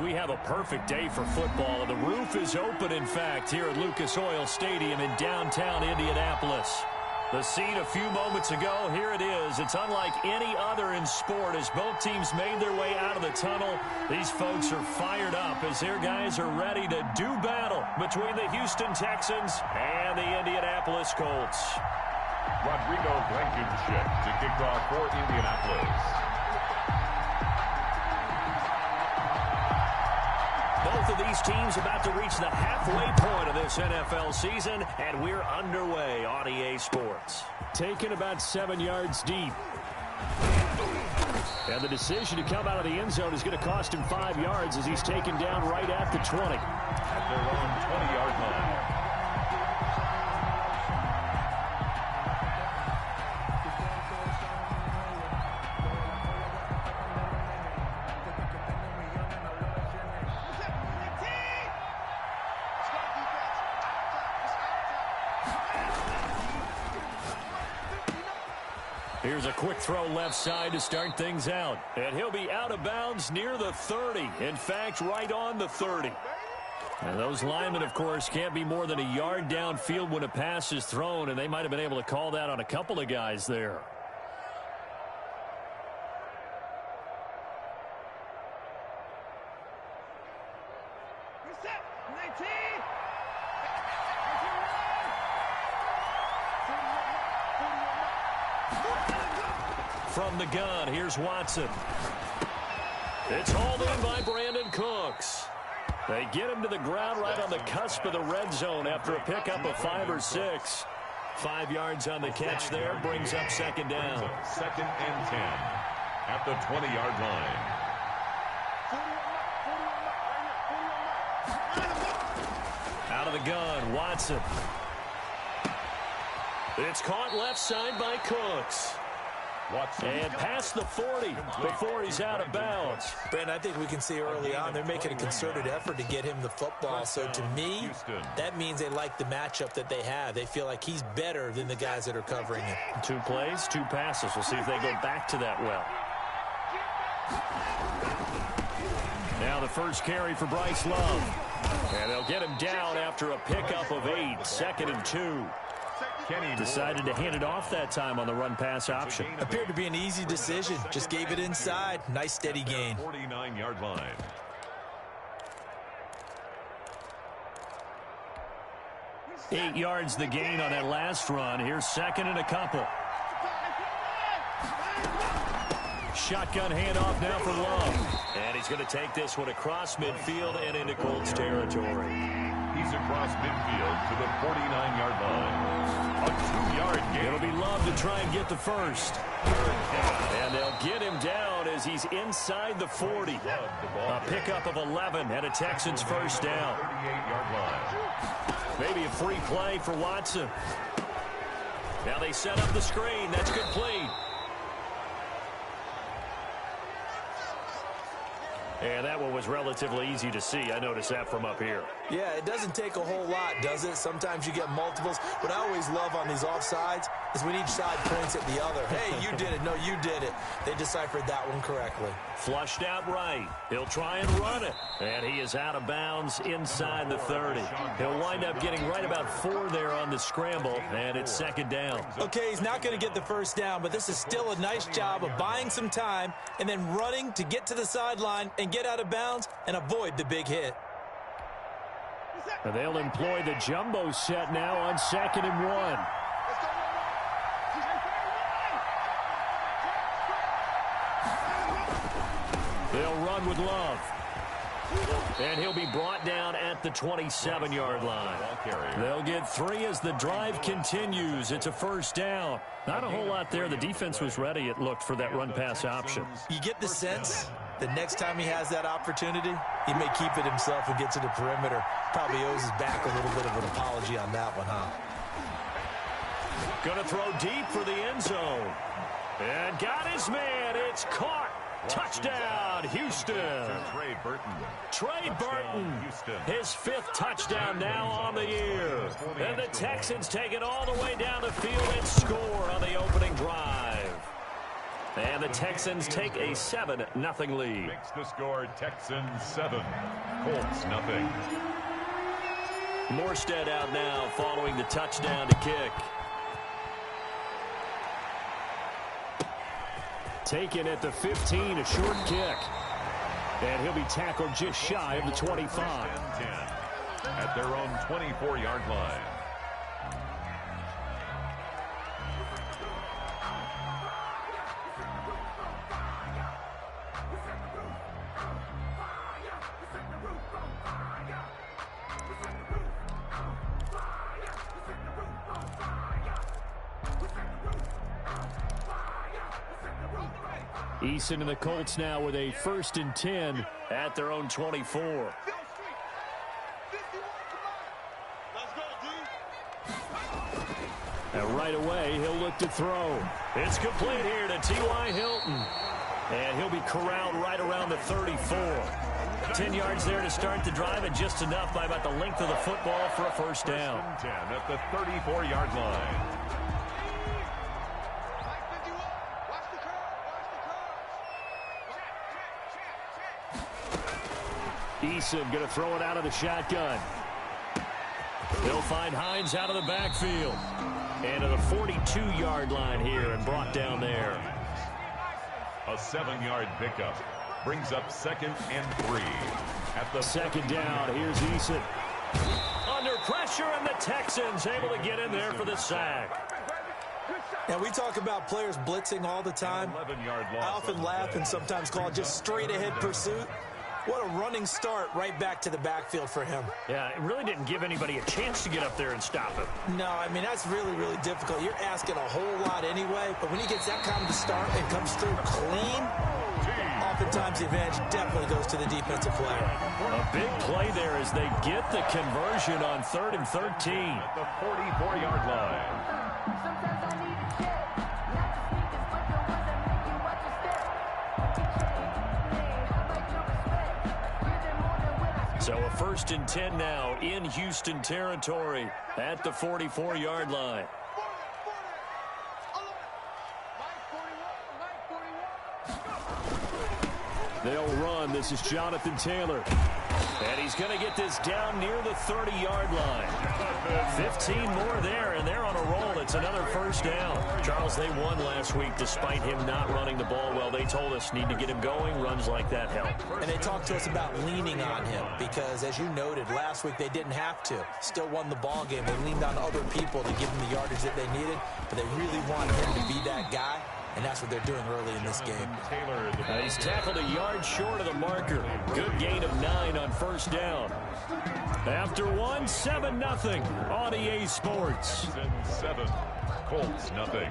We have a perfect day for football, and the roof is open, in fact, here at Lucas Oil Stadium in downtown Indianapolis. The scene a few moments ago, here it is. It's unlike any other in sport as both teams made their way out of the tunnel. These folks are fired up as their guys are ready to do battle between the Houston Texans and the Indianapolis Colts. Rodrigo Blankenship to kick off for Indianapolis. Both of these teams about to reach the halfway point of this NFL season, and we're underway on EA Sports. Taken about 7 yards deep. And the decision to come out of the end zone is going to cost him 5 yards as he's taken down right at the 20. At their own 20-yard line. Here's a quick throw left side to start things out. And he'll be out of bounds near the 30. In fact, right on the 30. And those linemen, of course, can't be more than a yard downfield when a pass is thrown, and they might have been able to call that on a couple of guys there. From the gun, here's Watson. It's hauled in by Brandon Cooks. They get him to the ground right on the cusp of the red zone after a pickup of 5 or 6. 5 yards on the catch there, brings up second down. Second and 10 at the 20-yard line. Out of the gun, Watson. It's caught left side by Cooks. And past the 40 before he's out of bounds. Brandon, I think we can see early on they're making a concerted effort to get him the football. So to me, that means they like the matchup that they have. They feel like he's better than the guys that are covering him. 2 plays, 2 passes. We'll see if they go back to that well. Now the first carry for Bryce Love. And they'll get him down after a pickup of 8. Second and 2. Decided to hand it off that time on the run-pass option. Appeared to be an easy decision. Just gave it inside. Nice steady gain. 49-yard line. Eight yards the gain on that last run. Here's second and a couple. Shotgun handoff now for Love. And he's going to take this one across midfield and into Colts territory. He's across midfield to the 49-yard line. A 2-yard gain. It'll be Love to try and get the first. And they'll get him down as he's inside the 40. A pickup of 11 and a Texans first down. 38-yard line. Maybe a free play for Watson. Now they set up the screen. That's complete. And that one was relatively easy to see. I noticed that from up here. Yeah, it doesn't take a whole lot, does it? Sometimes you get multiples. What I always love on these offsides is when each side points at the other. Hey, you did it. No, you did it. They deciphered that one correctly. Flushed out right. He'll try and run it. And he is out of bounds inside the 30. He'll wind up getting right about 4 there on the scramble, and it's second down. Okay, he's not going to get the first down, but this is still a nice job of buying some time and then running to get to the sideline and get out of bounds and avoid the big hit. And they'll employ the jumbo set now on 2nd and 1. They'll run with Love. And he'll be brought down at the 27-yard line. They'll get 3 as the drive continues. It's a first down. Not a whole lot there. The defense was ready, it looked, for that run-pass option. You get the sense the next time he has that opportunity, he may keep it himself and get to the perimeter. Probably owes his back a little bit of an apology on that one, huh? Going to throw deep for the end zone. And got his man. It's caught. Touchdown, Houston. Trey Burton, his 5th touchdown now on the year. And the Texans take it all the way down the field and score on the opening drive. And the Texans take a 7-0 lead. Makes the score Texans 7, Colts nothing. Morstead out now following the touchdown to kick. Taken at the 15, a short kick. And he'll be tackled just shy of the 25. 10 at their own 24-yard line. Eason and the Colts now with a 1st and 10 at their own 24. And right away, he'll look to throw. It's complete here to T.Y. Hilton. And he'll be corralled right around the 34. 10 yards there to start the drive, and just enough by about the length of the football for a first down. 10 at the 34-yard line. Eason going to throw it out of the shotgun. They'll find Hines out of the backfield. And to the 42-yard line here and brought down there. A 7-yard pickup brings up 2nd and 3. At the second down, here's Eason. Under pressure, and the Texans able to get in there for the sack. Now, we talk about players blitzing all the time. I often laugh and sometimes call it just straight-ahead pursuit. What a running start right back to the backfield for him. Yeah, it really didn't give anybody a chance to get up there and stop him. No, I mean, that's really, really difficult. You're asking a whole lot anyway, but when he gets that kind of start and comes through clean, oftentimes the advantage definitely goes to the defensive player. A big play there as they get the conversion on 3rd and 13. At the 44-yard line. So a 1st and 10 now in Houston territory at the 44-yard line. They'll run. This is Jonathan Taylor. And he's going to get this down near the 30-yard line. 15 more there, and they're on a roll. It's another first down. Charles, they won last week despite him not running the ball well. They told us need to get him going. Runs like that help. And they talked to us about leaning on him because, as you noted, last week they didn't have to. Still won the ball game. They leaned on other people to give them the yardage that they needed, but they really wanted him to be that guy. And that's what they're doing early in this game. He's tackled a yard short of the marker. Good gain of 9 on first down. After 1, 7-0 on EA Sports. 7, Colts nothing.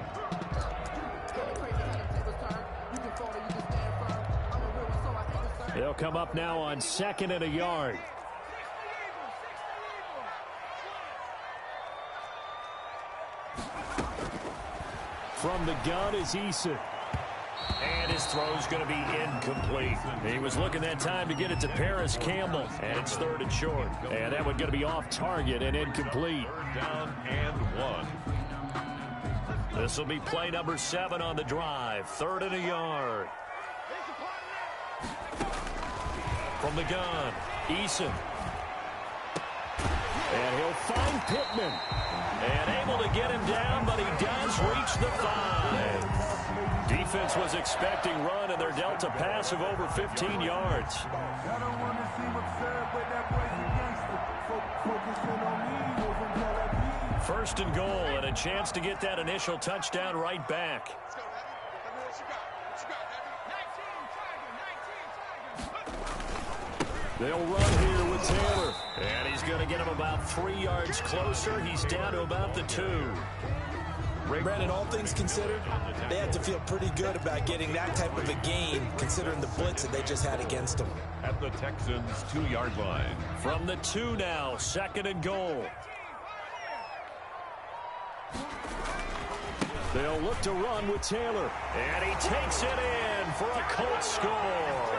They'll come up now on 2nd and a yard. From the gun is Eason. And his throw's going to be incomplete. He was looking that time to get it to Paris Campbell. And it's 3rd and short. And that one's going to be off target and incomplete. 3rd down and 1. This will be play number 7 on the drive. 3rd and a yard. From the gun, Eason. And he'll find Pittman. And able to get him down, but he does reach the 5. Defense was expecting run, and they're dealt a pass of over 15 yards. First and goal, and a chance to get that initial touchdown right back. They'll run here with Taylor. And he's going to get him about 3 yards closer. He's down to about the 2. Brandon, all things considered, they had to feel pretty good about getting that type of a gain, considering the blitz that they just had against them. At the Texans' 2-yard line. From the 2 now, 2nd and goal. They'll look to run with Taylor. And he takes it in for a Colts score.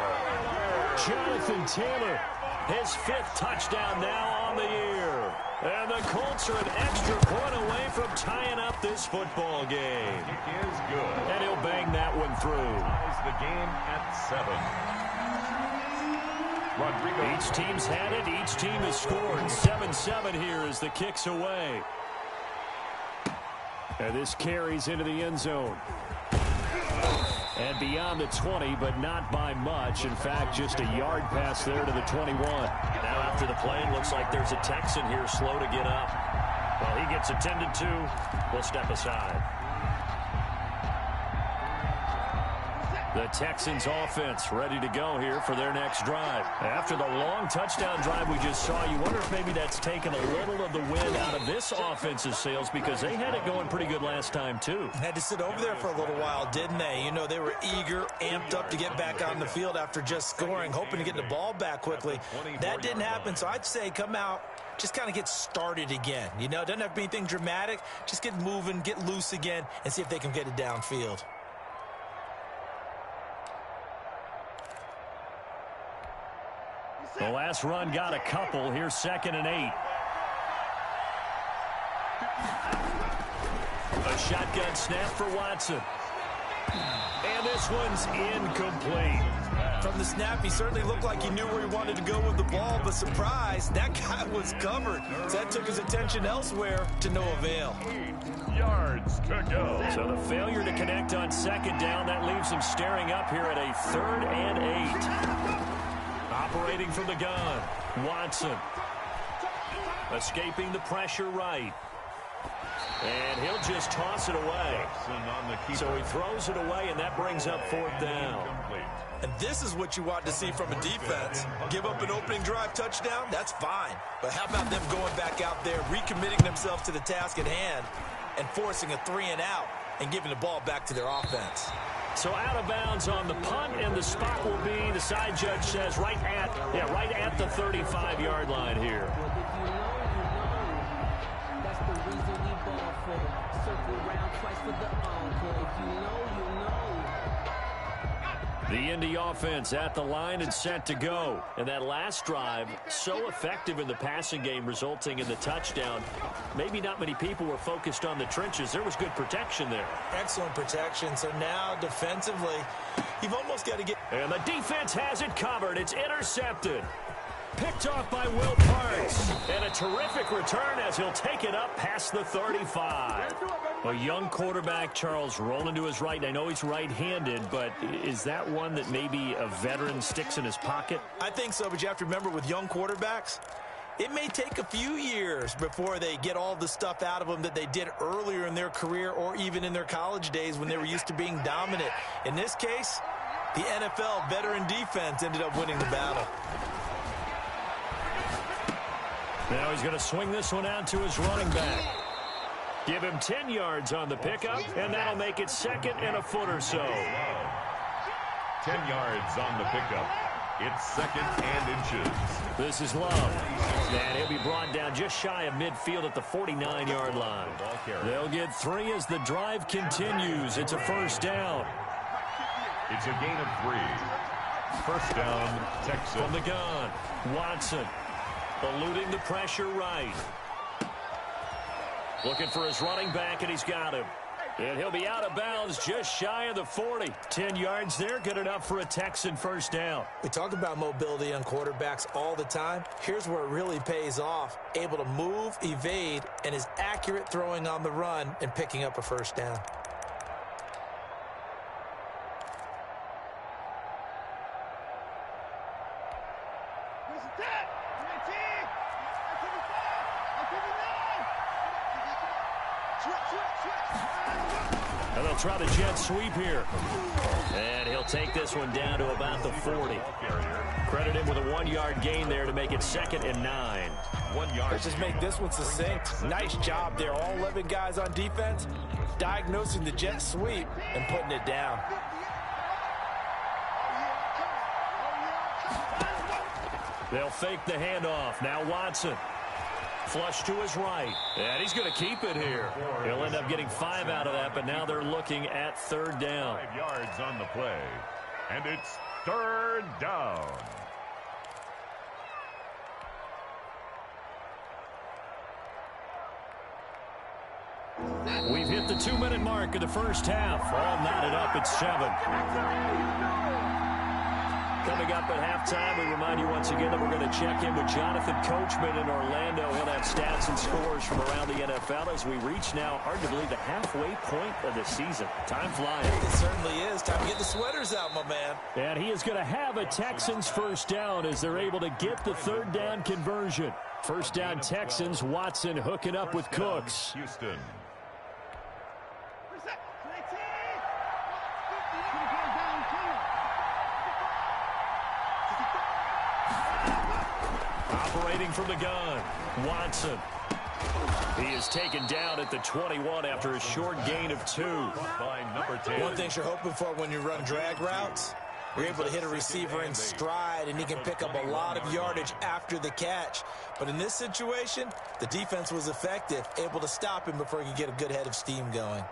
Jonathan Taylor, his 5th touchdown now on on the year. And the Colts are an extra point away from tying up this football game. Kick is good. And he'll bang that one through. Ties the game at 7. Rodrigo. Each team's had it. Each team has scored. 7-7 here as the kick's away. And this carries into the end zone. And beyond the 20, but not by much. In fact, just a yard pass there to the 21. Now after the play, it looks like there's a Texan here slow to get up. Well, he gets attended to. We'll step aside. The Texans offense ready to go here for their next drive. After the long touchdown drive we just saw, you wonder if maybe that's taken a little of the wind out of this offense's sails because they had it going pretty good last time too. Had to sit over there for a little while, didn't they? You know, they were eager, amped up to get back on the field after just scoring, hoping to get the ball back quickly. That didn't happen, so I'd say come out, just kind of get started again. You know, it doesn't have to be anything dramatic. Just get moving, get loose again, and see if they can get it downfield. The last run got a couple. Here's 2nd and 8. A shotgun snap for Watson. And this one's incomplete. From the snap, he certainly looked like he knew where he wanted to go with the ball, but surprise, that guy was covered. So that took his attention elsewhere to no avail. 8 yards to go. So the failure to connect on 2nd down, that leaves him staring up here at a 3rd and 8. Operating from the gun, Watson. Escaping the pressure right. And he'll just toss it away. So he throws it away, and that brings up 4th down. And this is what you want to see from a defense. Give up an opening drive touchdown, that's fine. But how about them going back out there, recommitting themselves to the task at hand, and forcing a 3 and out, and giving the ball back to their offense. So out of bounds on the punt, and the spot will be, the side judge says, right at the 35-yard line here. That's the reason we ball for. Circle around twice for the encore. If you know, you know. The Indy offense at the line and set to go. And that last drive, so effective in the passing game, resulting in the touchdown. Maybe not many people were focused on the trenches. There was good protection there. Excellent protection. So now defensively, you've almost got to get... And the defense has it covered. It's intercepted. Picked off by Will Parks. And a terrific return as he'll take it up past the 35. A young quarterback, Charles, rolling to his right. I know he's right-handed, but is that one that maybe a veteran sticks in his pocket? I think so, but you have to remember with young quarterbacks, it may take a few years before they get all the stuff out of them that they did earlier in their career or even in their college days when they were used to being dominant. In this case, the NFL veteran defense ended up winning the battle. Now he's going to swing this one out to his running back. Give him 10 yards on the pickup, and that'll make it 2nd and a foot or so. 10 yards on the pickup. It's 2nd and inches. This is Love. And he'll be brought down just shy of midfield at the 49-yard line. They'll get 3 as the drive continues. It's a 1st down. It's a gain of 3. 1st down, Texas. From the gun, Watson. Eluding the pressure right. Looking for his running back, and he's got him. And he'll be out of bounds just shy of the 40. 10 yards there, good enough for a Texan 1st down. We talk about mobility on quarterbacks all the time. Here's where it really pays off. Able to move, evade, and is accurate throwing on the run and picking up a 1st down. And they'll try the jet sweep here. And he'll take this one down to about the 40. Credit him with a 1-yard gain there to make it 2nd and 9. 1 yard. Let's just make this one succinct. Nice job there. All 11 guys on defense diagnosing the jet sweep and putting it down. They'll fake the handoff. Now Watson. Flush to his right. And he's going to keep it here. He'll end up getting 5 out of that, but now they're looking at 3rd down. 5 yards on the play. And it's 3rd down. We've hit the 2-minute mark of the first half. All knotted up at 7. Coming up at halftime, we remind you once again that we're going to check in with Jonathan Coachman in Orlando. He'll have stats and scores from around the NFL as we reach now, hard to believe, the halfway point of the season. Time flying. It certainly is. Time to get the sweaters out, my man. And he is going to have a Texans first down as they're able to get the third down conversion. First down Texans. Watson hooking up with Cooks. Houston. Operating from the gun, Watson. He is taken down at the 21 after a short gain of 2. By number 10. One thing you're hoping for when you run drag routes, you're able to hit a receiver in stride, and he can pick up a lot of yardage after the catch. But in this situation, the defense was effective, able to stop him before he could get a good head of steam going.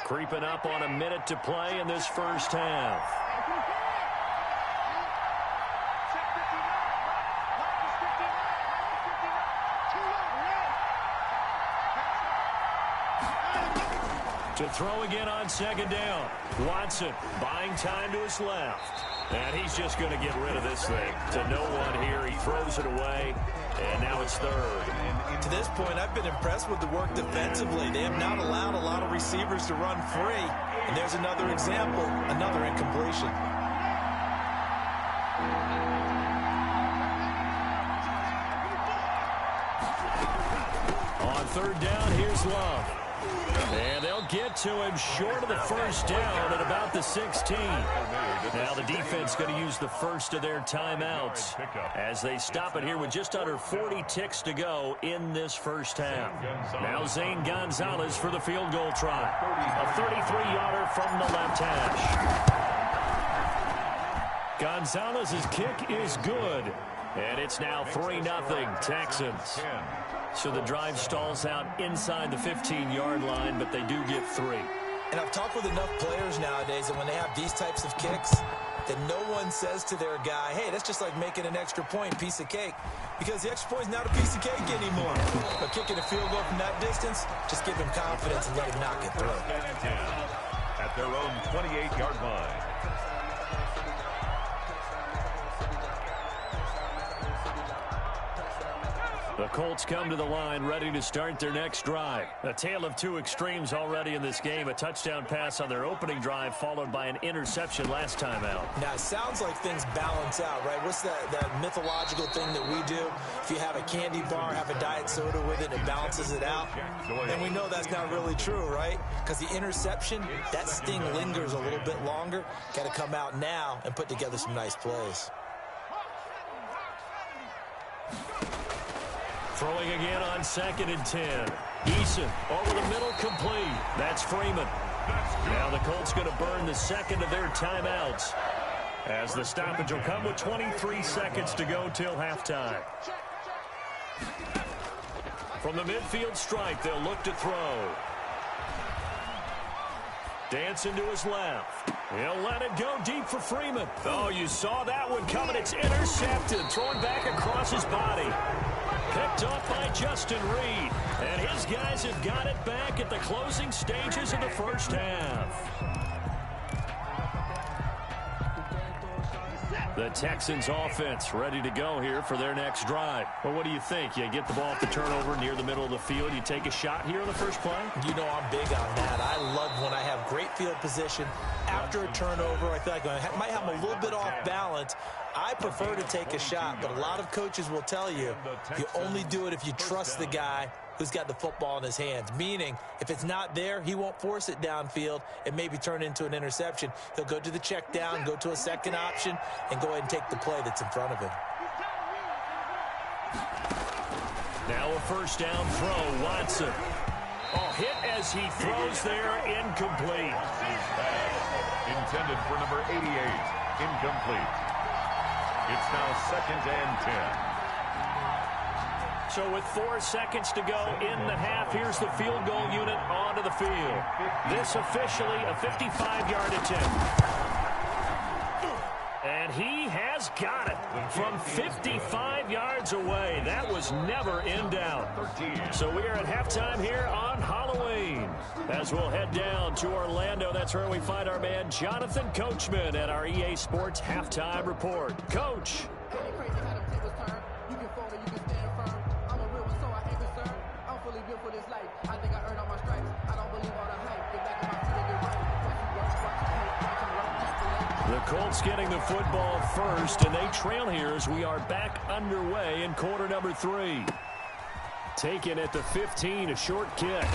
Creeping up on a minute to play in this first half. To throw again on second down. Watson buying time to his left. And he's just going to get rid of this thing. To no one here. He throws it away. And now it's third. To this point, I've been impressed with the work defensively. They have not allowed a lot of receivers to run free. And there's another example, another incompletion. On third down, here's Love. And they'll get to him short of the first down at about the 16. Now the defense going to use the first of their timeouts as they stop it here with just under 40 ticks to go in this first half. Now Zane Gonzalez for the field goal try. A 33-yarder from the left hash. Gonzalez's kick is good. And it's now 3-0 Texans. So the drive stalls out inside the 15-yard line, but they do get 3. And I've talked with enough players nowadays that when they have these types of kicks, that no one says to their guy, hey, that's just like making an extra point, piece of cake. Because the extra point is not a piece of cake anymore. But kicking a field goal from that distance, just give him confidence and let him knock it through. At their own 28-yard line. The Colts come to the line ready to start their next drive. A tale of two extremes already in this game. A touchdown pass on their opening drive followed by an interception last time out. Now, it sounds like things balance out, right? What's that mythological thing that we do? If you have a candy bar, have a diet soda with it, it balances it out. And we know that's not really true, right? Because the interception, that sting lingers a little bit longer. Got to come out now and put together some nice plays. Throwing again on 2nd and 10. Eason over the middle, complete. That's Freeman. Now the Colts going to burn the second of their timeouts as the stoppage will come with 23 seconds to go till halftime. From the midfield stripe, they'll look to throw. Dancing to his left. He'll let it go deep for Freeman. Oh, you saw that one coming. It's intercepted. Thrown back across his body. Picked up by Justin Reed. And his guys have got it back at the closing stages of the first half. The Texans offense ready to go here for their next drive. Well, what do you think? You get the ball off the turnover near the middle of the field. You take a shot here on the first play? You know I'm big on that. I love when I have great field position. After a turnover, I feel like I might have a little bit off balance. I prefer to take a shot, but a lot of coaches will tell you, you only do it if you trust the guy who's got the football in his hands. Meaning, if it's not there, he won't force it downfield and maybe turn into an interception. He'll go to the check down, go to a second option, and go ahead and take the play that's in front of him. Now a first down throw, Watson. Oh, hit as he throws there, incomplete. Intended for number 88, incomplete. It's now 2nd and 10. So with 4 seconds to go in the half, here's the field goal unit onto the field. This officially a 55-yard attempt. he has got it from 55 yards away. That was never in doubt. So we are at halftime here on Halloween. As we'll head down to Orlando, that's where we find our man Jonathan Coachman at our EA Sports Halftime Report. Coach. The Colts getting the football first, and they trail here as we are back underway in quarter number 3. Taken at the 15, a short kick.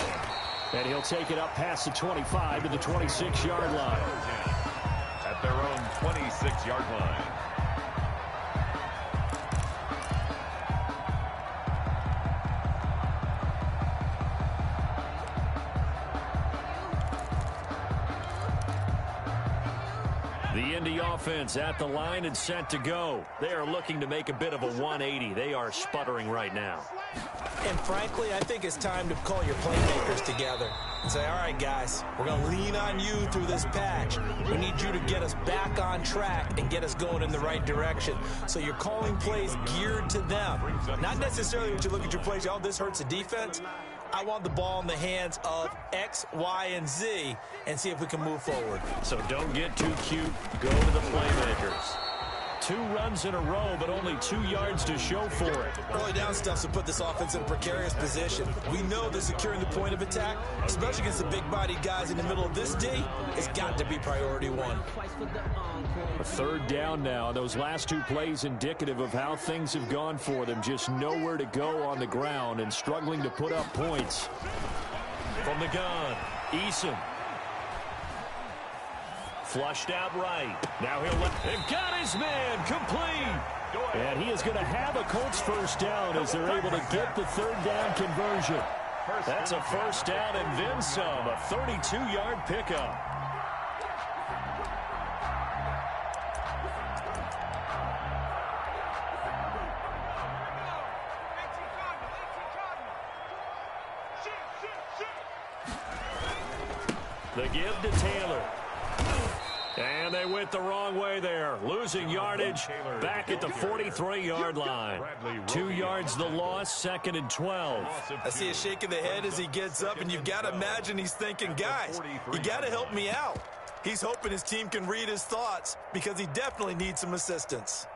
And he'll take it up past the 25 to the 26-yard line. At their own 26-yard line. The Indy offense at the line and set to go. They are looking to make a bit of a 180. They are sputtering right now. And frankly, I think it's time to call your playmakers together and say, all right, guys, we're going to lean on you through this patch. We need you to get us back on track and get us going in the right direction. So you're calling plays geared to them. Not necessarily when you look at your plays, oh, this hurts the defense. I want the ball in the hands of X, Y, and Z and see if we can move forward. So don't get too cute. Go to the playmakers. 2 runs in a row, but only 2 yards to show for it. Early down stuff to put this offense in a precarious position. We know that securing the point of attack, especially against the big-bodied guys in the middle of this D, has got to be priority 1. A 3rd down now. Those last 2 plays indicative of how things have gone for them. Just nowhere to go on the ground and struggling to put up points. From the gun, Eason. Flushed out right. Now he'll let him. Got his man complete. And he is going to have a Colts first down as they're able to get the 3rd down conversion. That's a first down and then some. A 32-yard pickup. The give to Taylor. And they went the wrong way there. Losing yardage back at the 43-yard line. 2 yards the loss, 2nd and 12. I see a shake of the head as he gets up, and you've got to imagine he's thinking, guys, you got to help me out. He's hoping his team can read his thoughts because he definitely needs some assistance.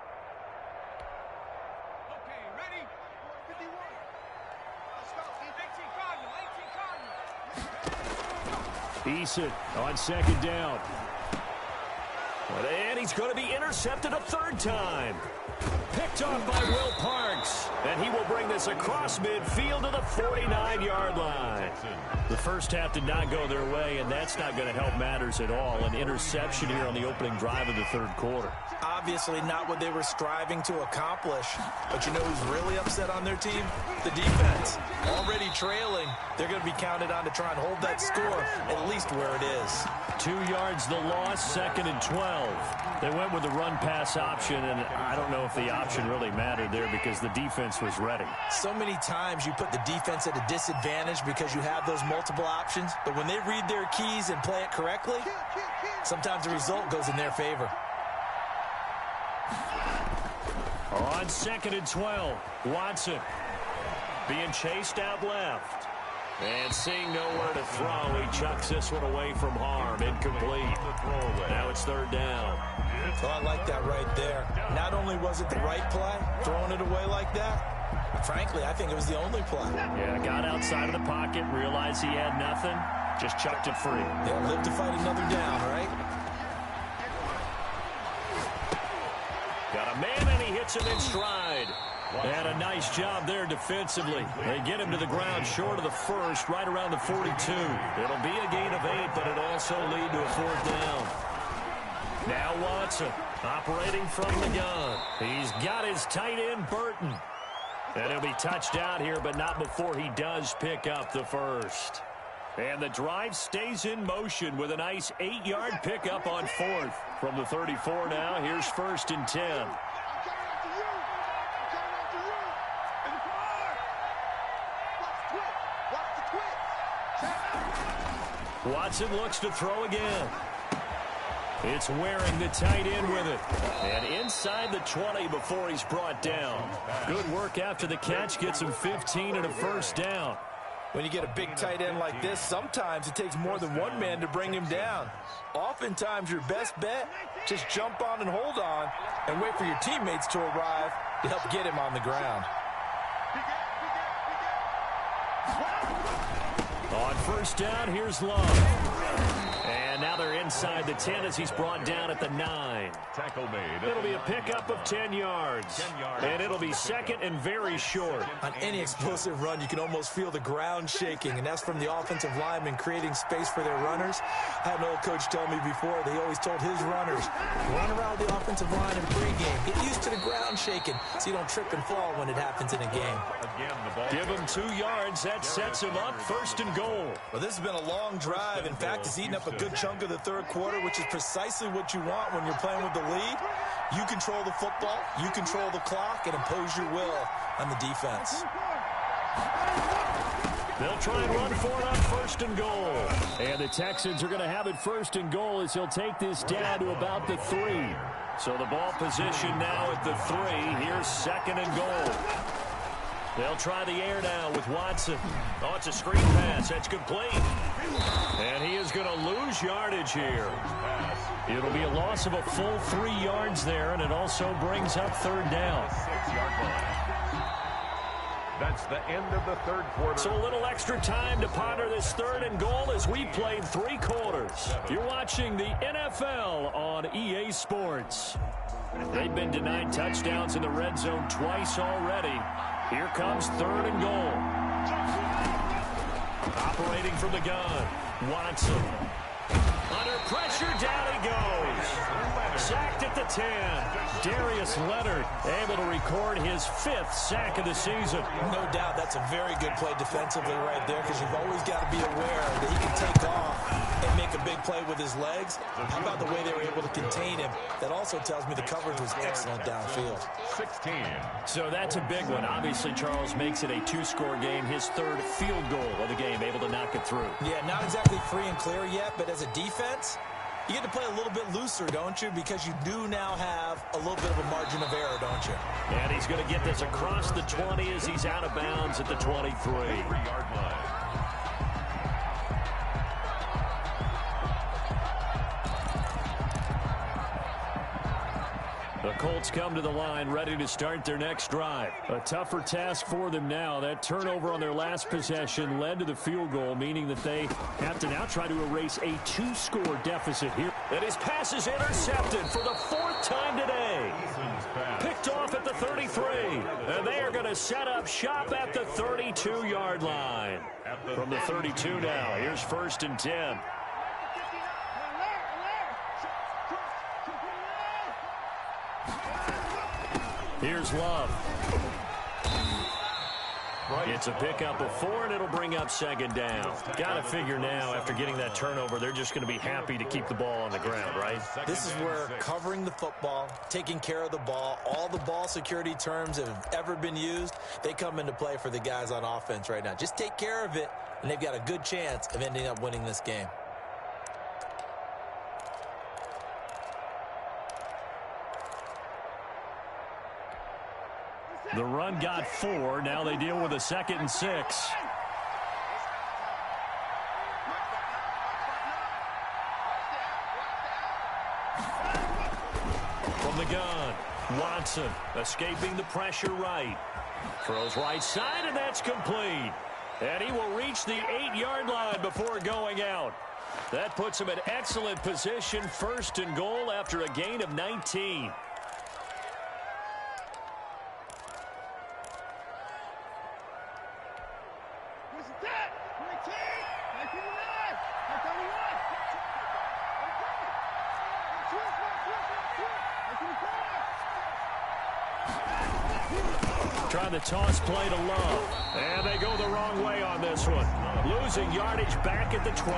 Eason on 2nd down. And he's going to be intercepted a 3rd time. Picked off by Will Parks. And he will bring this across midfield to the 49-yard line. The first half did not go their way, and that's not going to help matters at all. An interception here on the opening drive of the 3rd quarter. Obviously not what they were striving to accomplish. But you know who's really upset on their team? The defense. Already trailing. They're going to be counted on to try and hold that score at least where it is. 2 yards the loss, 2nd and 12. They went with the run-pass option, and I don't know if the option really mattered there because the defense was ready. So many times you put the defense at a disadvantage because you have those multiple options, but when they read their keys and play it correctly, sometimes the result goes in their favor. On 2nd and 12, Watson being chased out left. And seeing nowhere to throw, he chucks this one away from harm. Incomplete. Now it's 3rd down. So I like that right there. Not only was it the right play, throwing it away like that, but frankly, I think it was the only play. Yeah, got outside of the pocket, realized he had nothing, just chucked it free. They'll live to fight another down, right? Got a man, and he hits him in stride. And a nice job there defensively. They get him to the ground short of the 1st, right around the 42. It'll be a gain of 8, but it'll also lead to a 4th down. Now Watson operating from the gun. He's got his tight end, Burton. And he'll be touched out here, but not before he does pick up the 1st. And the drive stays in motion with a nice 8-yard pickup on 4th. From the 34 now, here's 1st and 10. Watson looks to throw again. It's wearing the tight end with it. And inside the 20 before he's brought down. Good work after the catch. Gets him 15 and a first down. When you get a big tight end like this, sometimes it takes more than one man to bring him down. Oftentimes, your best bet, just jump on and hold on and wait for your teammates to arrive to help get him on the ground. On first down, here's Love. And now they're inside the 10 as he's brought down at the 9. Tackle made. It'll be a pickup of 10 yards. And it'll be second and very short. On any explosive run, you can almost feel the ground shaking, and that's from the offensive linemen creating space for their runners. I had an old coach tell me before, they always told his runners, run around the offensive line in pregame. Get used to the ground shaking so you don't trip and fall when it happens in a game. Give him 2 yards. That sets him up first and goal. Well, this has been a long drive. In fact, it's eaten up a good chunk of the third quarter, which is precisely what you want when you're playing with the lead. You control the football, you control the clock, and impose your will on the defense. They'll try and run for it on first and goal. And the Texans are going to have it first and goal as he'll take this down to about the 3. So the ball position now at the 3. Here's second and goal. They'll try the air now with Watson. Oh, it's a screen pass. That's complete. And he is going to lose yardage here. It'll be a loss of a full 3 yards there, and it also brings up third down. 6-yard line. That's the end of the third quarter. So a little extra time to ponder this third and goal as we played 3 quarters. You're watching the NFL on EA Sports. They've been denied touchdowns in the red zone twice already. Here comes third and goal. Operating from the gun, Watson. Under pressure, down he goes. Sacked at the 10. Darius Leonard able to record his 5th sack of the season. No doubt that's a very good play defensively right there, because you've always got to be aware that he can take off and make a big play with his legs. How about the way they were able to contain him? That also tells me the coverage was excellent downfield. 16. So that's a big one. Obviously, Charles makes it a 2-score game. His 3rd field goal of the game, able to knock it through. Yeah, not exactly free and clear yet, but as a defense, you get to play a little bit looser, don't you? Because you do now have a little bit of a margin of error, don't you? And he's going to get this across the 20 as he's out of bounds at the 23. 3-yard line. The Colts come to the line ready to start their next drive. A tougher task for them now. That turnover on their last possession led to the field goal, meaning that they have to now try to erase a 2-score deficit here. And his pass is intercepted for the 4th time today. Picked off at the 33. And they are going to set up shop at the 32-yard line. From the 32 now, here's first and 10. Here's Love. It's a pickup of 4, and it'll bring up second down. Got to figure now, after getting that turnover, they're just going to be happy to keep the ball on the ground, right? This is where covering the football, taking care of the ball, all the ball security terms that have ever been used, they come into play for the guys on offense right now. Just take care of it, and they've got a good chance of ending up winning this game. The run got 4. Now they deal with a 2nd and 6. From the gun, Watson escaping the pressure right. Throws right side, and that's complete. And he will reach the 8-yard line before going out. That puts him in excellent position, first and goal after a gain of 19. Trying to toss play to Love. And they go the wrong way on this one. Losing yardage back at the 12.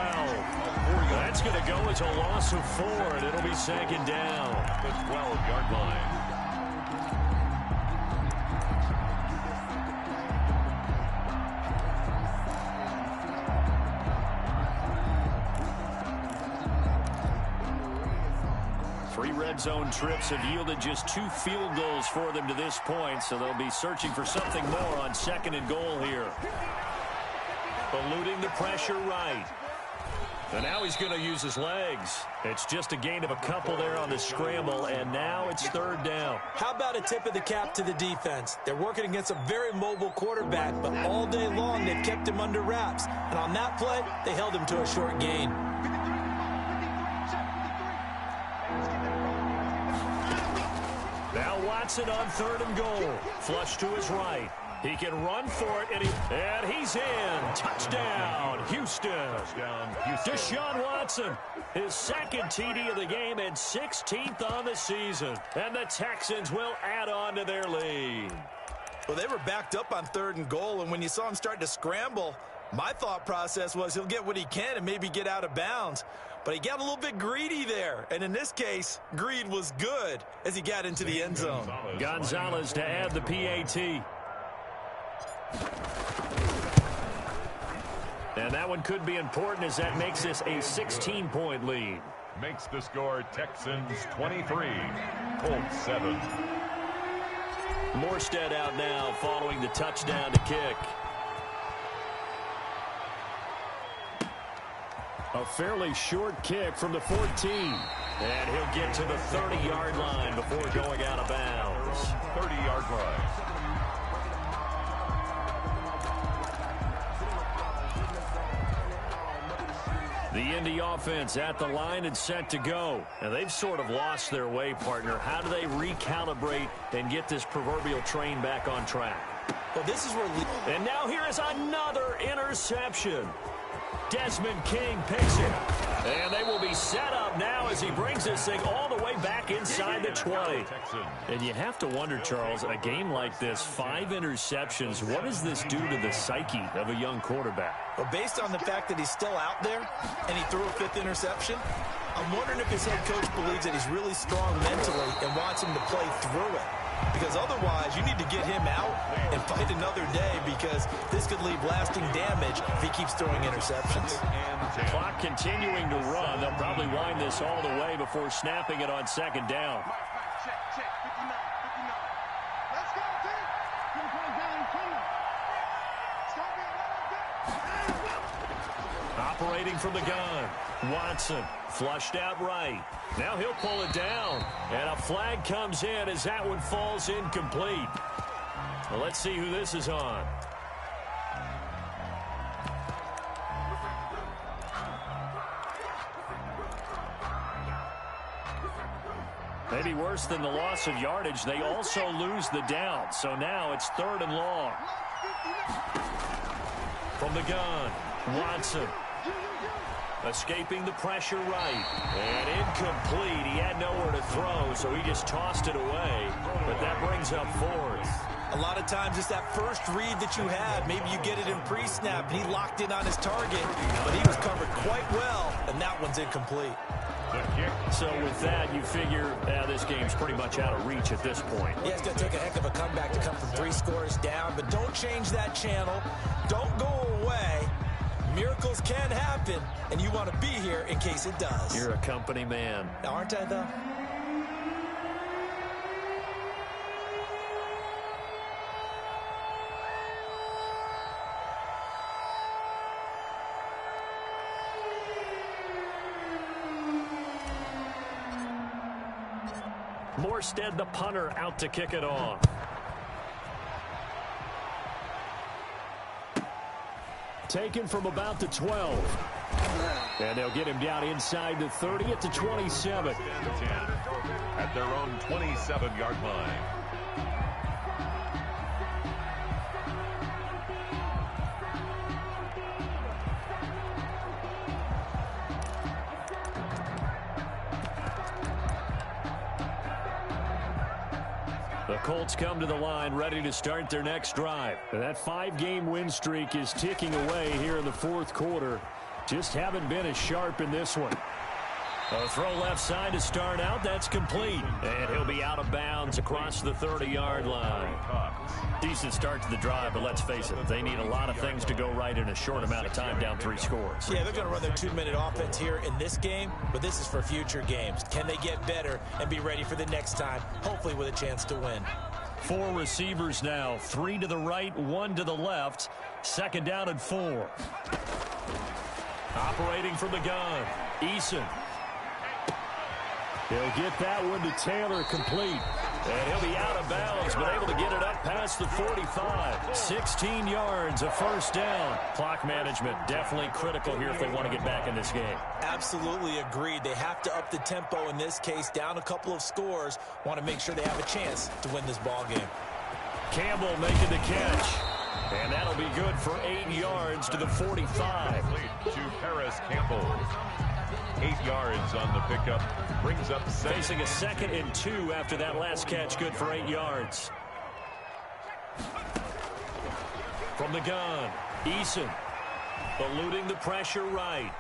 That's going to go as a loss of 4, and it'll be second down. The 12-yard line. red zone trips have yielded just 2 field goals for them to this point, so they'll be searching for something more on 2nd and goal here. Eluding the pressure right. And now he's going to use his legs. It's just a gain of a couple there on the scramble, and now it's 3rd down. How about a tip of the cap to the defense? They're working against a very mobile quarterback, but all day long they've kept him under wraps. And on that play, they held him to a short gain. Now Watson on 3rd and goal. Flush to his right. He can run for it, and he's in. Touchdown, Houston. Touchdown, Houston. Deshaun Watson, his 2nd TD of the game and 16th on the season. And the Texans will add on to their lead. Well, they were backed up on 3rd and goal, and when you saw him start to scramble, my thought process was he'll get what he can and maybe get out of bounds. But he got a little bit greedy there. And in this case, greed was good as he got into the end zone. Gonzalez to add the PAT. And that one could be important as that makes this a 16-point lead. Makes the score Texans 23, Colts 7. Morstead out now following the touchdown to kick. A fairly short kick from the 14. And he'll get to the 30-yard line before going out of bounds. 30-yard line. The Indy offense at the line and set to go. And they've sort of lost their way, partner. How do they recalibrate and get this proverbial train back on track? Well, this is where... And now here is another interception. Desmond King picks it. And they will be set up now as he brings this thing all the way back inside the 20. And you have to wonder, Charles, a game like this, 5 interceptions, what does this do to the psyche of a young quarterback? Well, based on the fact that he's still out there and he threw a 5th interception, I'm wondering if his head coach believes that he's really strong mentally and wants him to play through it. Because otherwise, you need to get him out and fight another day because this could leave lasting damage if he keeps throwing interceptions. Clock continuing to run. They'll probably wind this all the way before snapping it on 2nd down. Operating from the gun. Watson flushed out right. Now he'll pull it down. And a flag comes in as that one falls incomplete. Well, let's see who this is on. Maybe worse than the loss of yardage, they also lose the down. So now it's 3rd and long. From the gun, Watson. Escaping the pressure right. And incomplete. He had nowhere to throw, so he just tossed it away. But that brings up 4th. A lot of times it's that first read that you had. Maybe you get it in pre-snap, and he locked in on his target. But he was covered quite well, and that one's incomplete. So with that, you figure this game's pretty much out of reach at this point. Yeah, it's going to take a heck of a comeback to come from 3 scores down. But don't change that channel. Don't go away. Miracles can happen, and you want to be here in case it does. You're a company man. Aren't I, though? Morstead, the punter, out to kick it off. Taken from about the 12. And they'll get him down inside the 30 at the 27. At their own 27-yard line. The Colts come to the line ready to start their next drive. And that 5-game win streak is ticking away here in the 4th quarter. Just haven't been as sharp in this one. A throw left side to start out. That's complete. And he'll be out of bounds across the 30-yard line. Decent start to the drive, but let's face it, they need a lot of things to go right in a short amount of time, down 3 scores. Yeah, they're going to run their 2-minute offense here in this game, but this is for future games. Can they get better and be ready for the next time, hopefully with a chance to win? 4 receivers now, 3 to the right, 1 to the left. 2nd down and 4. Operating from the gun, Eason. He'll get that one to Taylor, complete. And he'll be out of bounds, but able to get it up past the 45. 16 yards, a first down. Clock management definitely critical here if they want to get back in this game. Absolutely agreed. They have to up the tempo in this case, down a couple of scores. Want to make sure they have a chance to win this ball game. Campbell making the catch. And that'll be good for 8 yards to the 45. To Paris Campbell. 8 yards on the pickup. Brings up facing a 2nd and 2 after that last catch. Good for 8 yards. From the gun, Eason eluding the pressure right.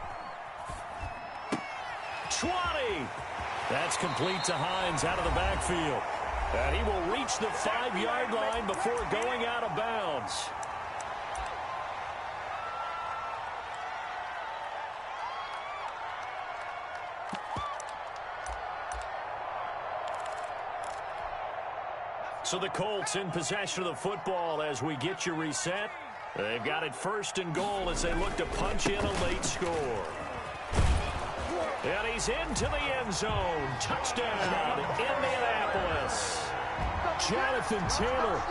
20. That's complete to Hines out of the backfield. And he will reach the 5-yard line before going out of bounds. So the Colts in possession of the football as we get you reset. They've got it 1st and goal as they look to punch in a late score. And he's into the end zone. Touchdown, Indianapolis. Jonathan Taylor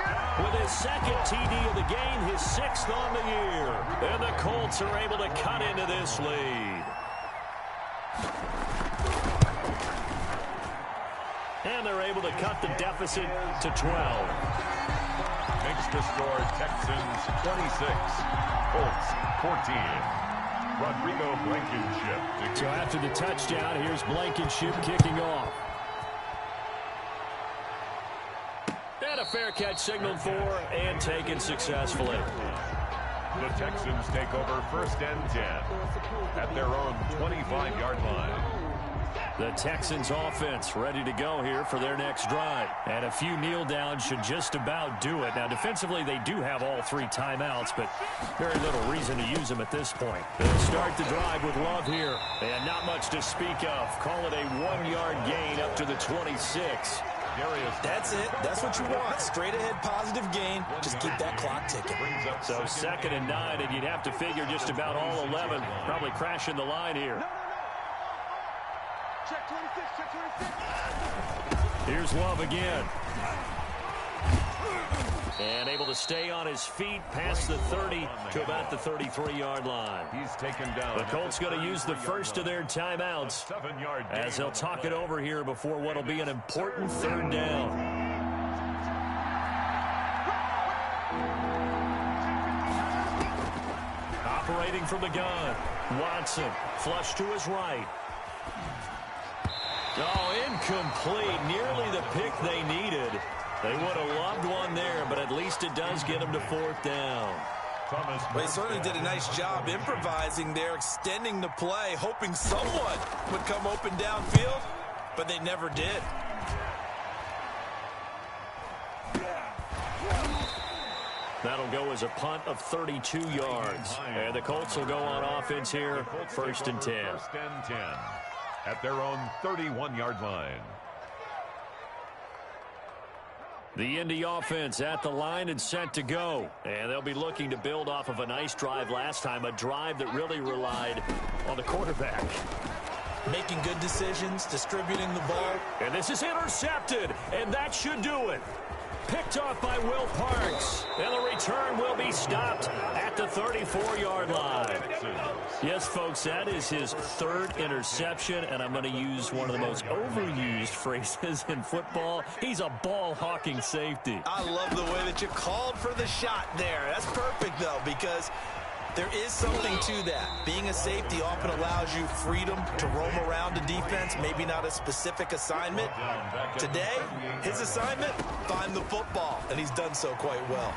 with his 2nd TD of the game, his 6th on the year. And the Colts are able to cut into this lead. And they're able to cut the deficit to 12. Makes the score Texans 26, Colts 14. Rodrigo Blankenship. So after the touchdown, here's Blankenship kicking off. And a fair catch signaled for and taken successfully. The Texans take over 1st and 10 at their own 25-yard line. The Texans offense ready to go here for their next drive. And a few kneel downs should just about do it. Now, defensively, they do have all 3 timeouts, but very little reason to use them at this point. They'll start the drive with Love here. And not much to speak of. Call it a 1-yard gain up to the 26. That's it. That's what you want. Straight ahead positive gain. Just keep that clock ticking. So 2nd and 9, and you'd have to figure just about all 11 probably crashing the line here. Check 26, check 26. Here's Love again. And able to stay on his feet past the 30 to about the 33-yard line. He's taken down. The Colts going to use the first of their timeouts as they'll talk it over here before what will be an important 3rd down. Operating from the gun, Watson, flush to his right. Oh, incomplete. Nearly the pick they needed. They would have loved one there, but at least it does get them to 4th down. Well, they certainly did a nice job improvising there, extending the play, hoping someone would come open downfield, but they never did. That'll go as a punt of 32 yards. And the Colts will go on offense here, 1st and 10. 1st and 10 at their own 31-yard line. The Indy offense at the line and set to go. And they'll be looking to build off of a nice drive last time, a drive that really relied on the quarterback. Making good decisions, distributing the ball. And this is intercepted, and that should do it. Picked off by Will Parks, and the return will be stopped at the 34-yard line. Yes, folks, that is his 3rd interception, and I'm going to use one of the most overused phrases in football. He's a ball-hawking safety. I love the way that you called for the shot there. That's perfect, though, because there is something to that. Being a safety often allows you freedom to roam around the defense, maybe not a specific assignment. Today, his assignment, find the football, and he's done so quite well.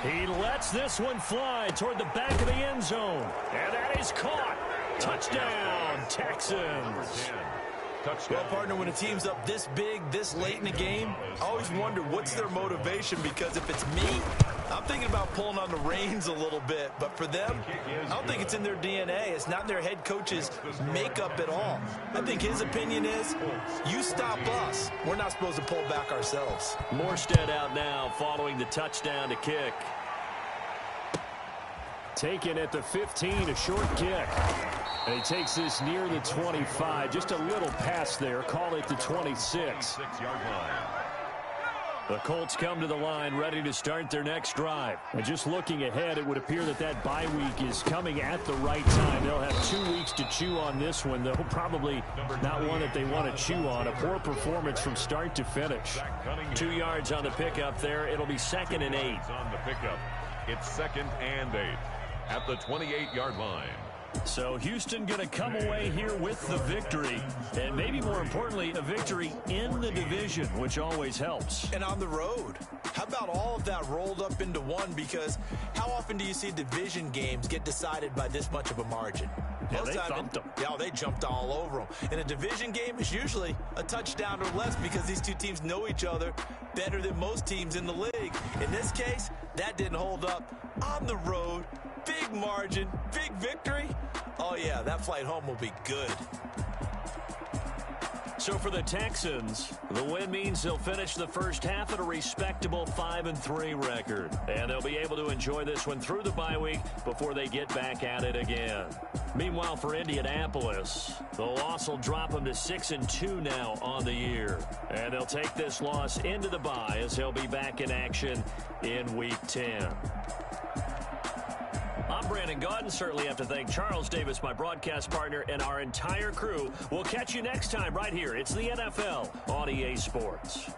He lets this one fly toward the back of the end zone, and that is caught. Touchdown, Texans. Well, partner, when a team's up this big, this late in the game, I always wonder what's their motivation, because if it's me, I'm thinking about pulling on the reins a little bit. But for them, I don't think it's in their DNA. It's not in their head coach's makeup at all. I think his opinion is, you stop us, we're not supposed to pull back ourselves. Morstead out now following the touchdown to kick. Taken at the 15, a short kick. And he takes this near the 25. Just a little pass there. Call it the 26. The Colts come to the line ready to start their next drive. And just looking ahead, it would appear that that bye week is coming at the right time. They'll have 2 weeks to chew on this one, though. Probably not one that they want to chew on. A poor performance from start to finish. 2 yards on the pickup there. It'll be 2nd and 8. On the pickup, it's 2nd and 8 at the 28-yard line. So Houston going to come away here with the victory, and maybe more importantly, a victory in the division, which always helps. And on the road. How about all of that rolled up into one? Because how often do you see division games get decided by this much of a margin? Yeah, they thumped them. Yeah, they jumped all over them. In a division game, it's usually a touchdown or less because these two teams know each other better than most teams in the league. In this case, that didn't hold up. On the road, big margin, big victory. Oh, yeah, that flight home will be good. So for the Texans, the win means they'll finish the first half at a respectable 5-3 record. And they'll be able to enjoy this one through the bye week before they get back at it again. Meanwhile, for Indianapolis, the loss will drop them to 6-2 now on the year. And they'll take this loss into the bye as they'll be back in action in Week 10. I'm Brandon Gaudin. Certainly have to thank Charles Davis, my broadcast partner, and our entire crew. We'll catch you next time right here. It's the NFL on EA Sports.